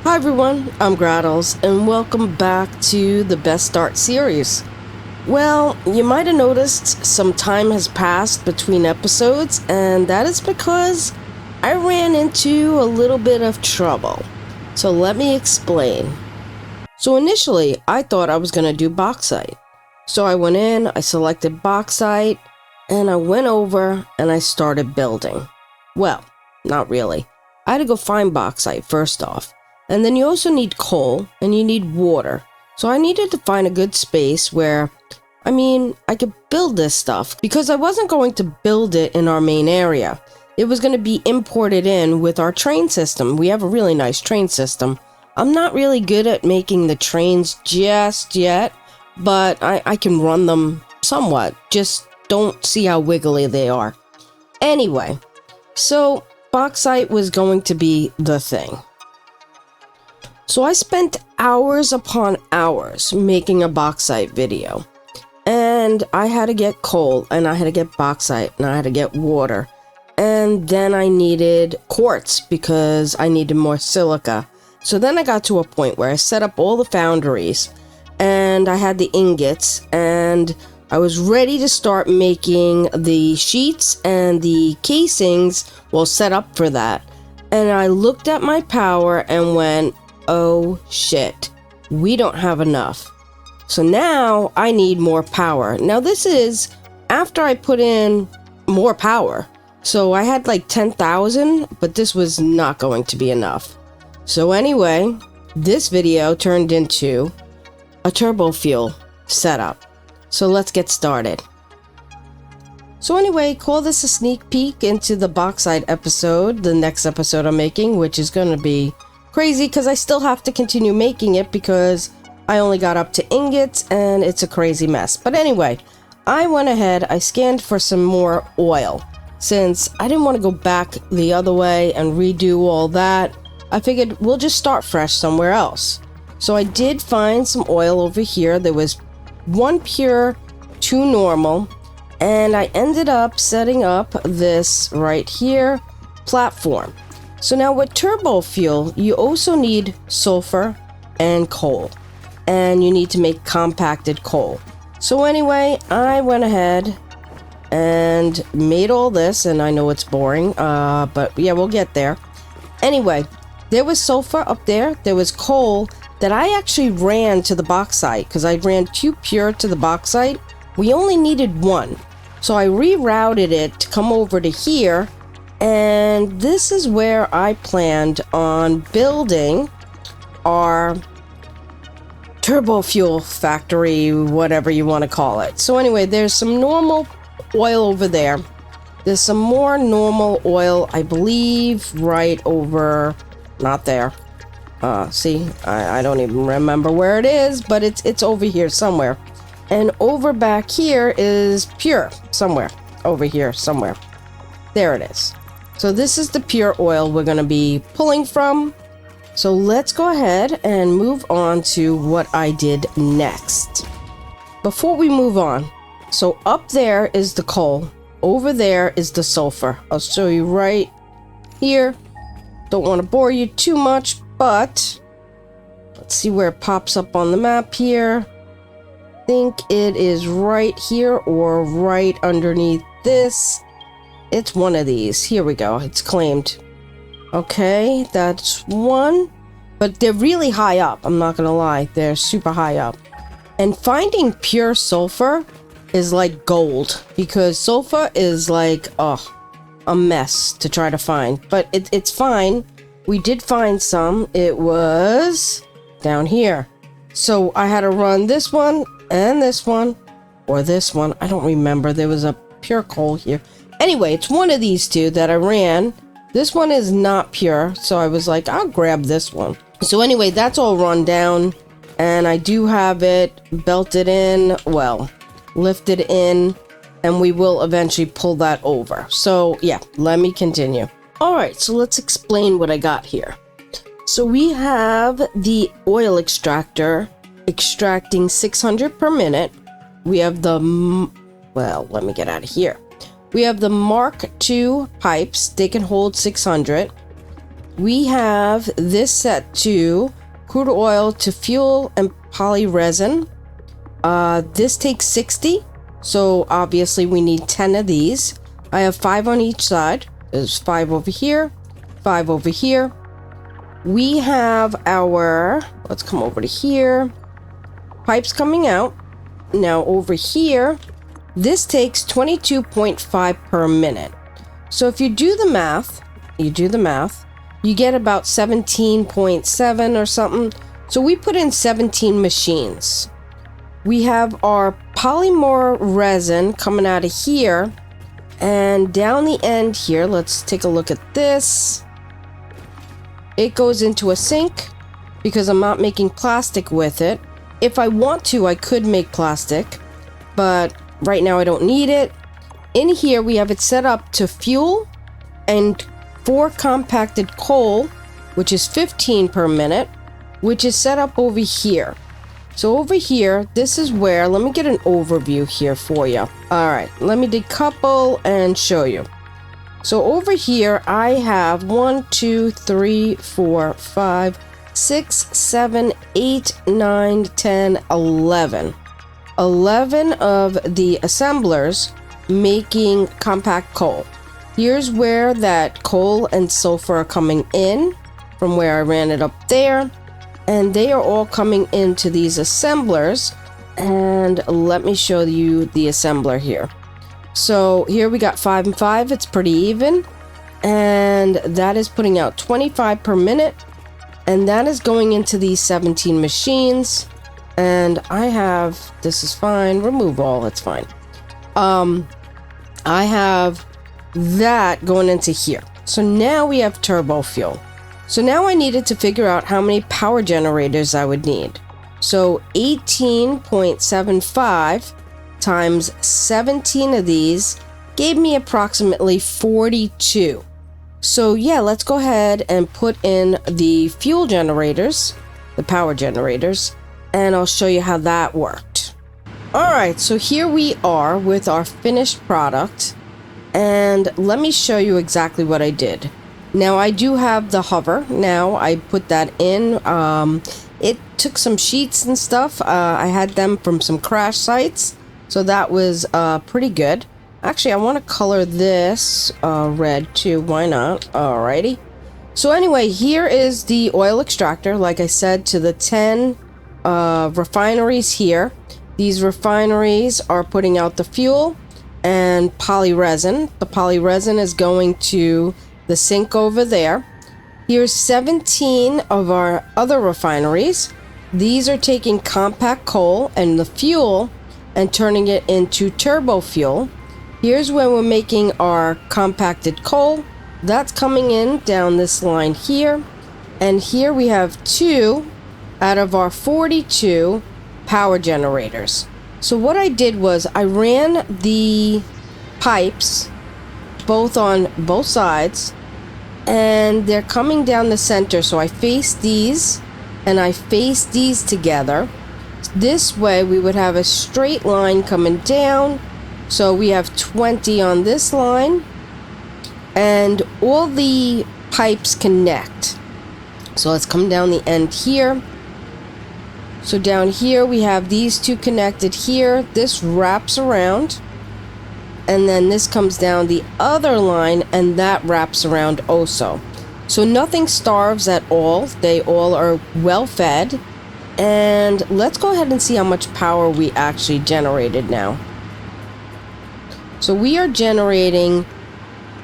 Hi everyone, I'm Grahtles, and welcome back to the Best Start series. Well, you might have noticed some time has passed between episodes, and that is because I ran into a little bit of trouble. So let me explain. So initially, I thought I was going to do bauxite. So I went in, I selected bauxite, and I went over and I started building. Well, not really. I had to go find bauxite first off. And then you also need coal and you need water. So I needed to find a good space where, I could build this stuff because I wasn't going to build it in our main area. It was going to be imported in with our train system. We have a really nice train system. I'm not really good at making the trains just yet, but I can run them somewhat. Just don't see how wiggly they are. Anyway, so bauxite was going to be the thing. So I spent hours upon hours making a bauxite video. And I had to get coal, and I had to get bauxite, and I had to get water. And then I needed quartz because I needed more silica. So then I got to a point where I set up all the foundries, and I had the ingots, and I was ready to start making the sheets and the casings, well, set up for that. And I looked at my power and went, oh shit, we don't have enough. So now I need more power. Now this is after I put in more power. So I had like 10,000, but this was not going to be enough. So anyway, this video turned into a turbo fuel setup. So let's get started. So anyway, call this a sneak peek into the bauxite episode, the next episode I'm making, which is going to be crazy because I still have to continue making it because I only got up to ingots and it's a crazy mess. But anyway, I went ahead, I scanned for some more oil. Since I didn't want to go back the other way and redo all that, I figured we'll just start fresh somewhere else. So I did find some oil over here. There was one pure, two normal, and I ended up setting up this right here platform. So now with turbo fuel, you also need sulfur and coal, and you need to make compacted coal. So anyway, I went ahead and made all this, and I know it's boring, but yeah, we'll get there. Anyway, there was sulfur up there, there was coal that I actually ran to the bauxite because I ran two pure to the bauxite. We only needed one. So I rerouted it to come over to here, and this is where I planned on building our turbo fuel factory, whatever you want to call it. So anyway, there's some normal oil over there. There's some more normal oil, I believe, right over, not there. See, I don't even remember where it is, but it's over here somewhere. And over back here is pure, somewhere. Over here, somewhere. There it is. So this is the pure oil we're going to be pulling from. So let's go ahead and move on to what I did next. Before we move on, so up there is the coal. Over there is the sulfur. I'll show you right here. Don't want to bore you too much, but let's see where it pops up on the map here. I think it is right here or right underneath this. It's one of these. Here we go. It's claimed. Okay, that's one. But they're really high up. I'm not going to lie. They're super high up. And finding pure sulfur is like gold. Because sulfur is like, a mess to try to find. But it's fine. We did find some. It was down here. So I had to run this one and this one. Or this one. I don't remember. There was a pure coal here. Anyway, it's one of these two that I ran. This one is not pure, so I was like, I'll grab this one. So anyway, that's all run down, and I do have it belted in, well, lifted in, and we will eventually pull that over. So yeah, let me continue. All right, so let's explain what I got here. So we have the oil extractor extracting 600 per minute. We have the, well, let me get out of here. We have the Mark II pipes. They can hold 600. we have this set to crude oil to fuel and poly resin. This takes 60, so obviously we need 10 of these. I have 5 on each side. There's 5 over here, 5 over here. We have our, let's come over to here, pipes coming out. Now over here, this takes 22.5 per minute. So if you do the math, you get about 17.7 or something. So we put in 17 machines. We have our polymer resin coming out of here, and down the end here, let's take a look at this. It goes into a sink because I'm not making plastic with it. If I want to, I could make plastic, but right now I don't need it. In here, we have it set up to fuel and 4 compacted coal, which is 15 per minute, which is set up over here. So over here, this is where, let me get an overview here for you. All right, let me decouple and show you. So over here, I have 1, 2, 3, 4, 5, 6, 7, 8, 9, 10, 11. 11 of the assemblers making compact coal. Here's where that coal and sulfur are coming in from where I ran it up there. And they are all coming into these assemblers. And let me show you the assembler here. So here we got 5 and 5. It's pretty even. And that is putting out 25 per minute. And that is going into these 17 machines. And I have, this is fine. Remove all, it's fine. I have that going into here. So now we have turbo fuel. So now I needed to figure out how many power generators I would need. So 18.75 times 17 of these gave me approximately 42. So yeah, let's go ahead and put in the fuel generators, the power generators, and I'll show you how that worked. All right, so here we are with our finished product. And let me show you exactly what I did. Now I do have the hover. Now I put that in. It took some sheets and stuff. I had them from some crash sites. So that was pretty good. Actually, I want to color this red too. Why not? Alrighty. So anyway, here is the oil extractor. Like I said, to the 10 refineries here. These refineries are putting out the fuel and poly resin. The poly resin is going to the sink over there. Here's 17 of our other refineries. These are taking compact coal and the fuel and turning it into turbo fuel. Here's where we're making our compacted coal. That's coming in down this line here. And here we have 2 out of our 42 power generators. So what I did was I ran the pipes both on both sides, and they're coming down the center. So I faced these and I faced these together. This way we would have a straight line coming down. So we have 20 on this line, and all the pipes connect. So let's come down the end here. So down here we have these 2 connected here. This wraps around, and then this comes down the other line, and that wraps around also. So nothing starves at all. They all are well fed. And let's go ahead and see how much power we actually generated now. So we are generating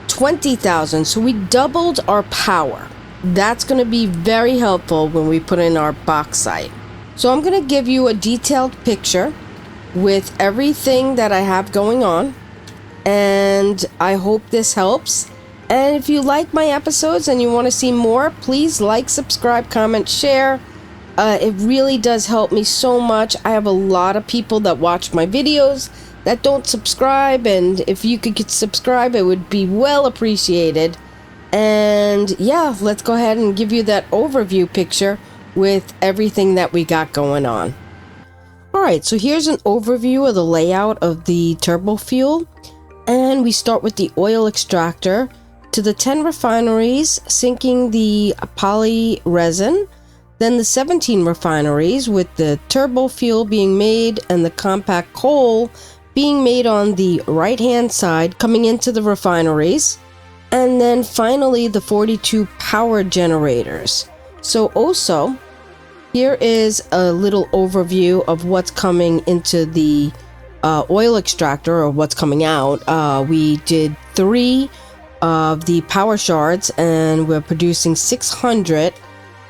20,000. So we doubled our power. That's going to be very helpful when we put in our bauxite. So I'm going to give you a detailed picture with everything that I have going on. And I hope this helps. And if you like my episodes and you want to see more, please like, subscribe, comment, share. It really does help me so much. I have a lot of people that watch my videos that don't subscribe, and if you could subscribe, it would be well appreciated. And yeah, let's go ahead and give you that overview picture with everything that we got going on. Alright, so here's an overview of the layout of the turbo fuel. And we start with the oil extractor to the 10 refineries sinking the poly resin, then the 17 refineries with the turbo fuel being made and the compact coal being made on the right-hand side coming into the refineries, and then finally the 42 power generators. So also, here is a little overview of what's coming into the oil extractor, or what's coming out. We did 3 of the power shards and we're producing 600,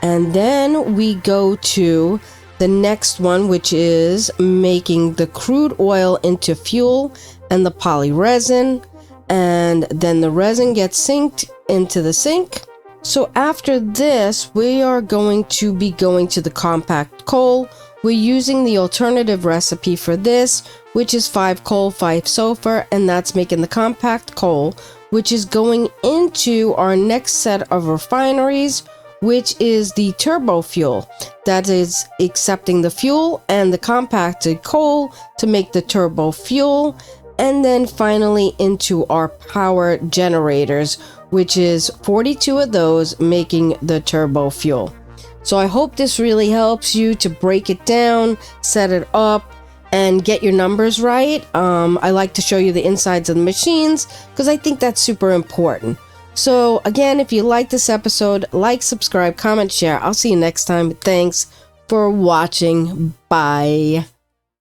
and then we go to the next one, which is making the crude oil into fuel and the poly resin, and then the resin gets synced into the sink. So after this, we are going to be going to the compact coal. We're using the alternative recipe for this, which is 5 coal, 5 sulfur, and that's making the compact coal, which is going into our next set of refineries, which is the turbo fuel. That is accepting the fuel and the compacted coal to make the turbo fuel, and then finally into our power generators, which is 42 of those making the turbo fuel. So I hope this really helps you to break it down, set it up, and get your numbers right. I like to show you the insides of the machines because I think that's super important. So again, if you like this episode, like, subscribe, comment, share. I'll see you next time. Thanks for watching. Bye.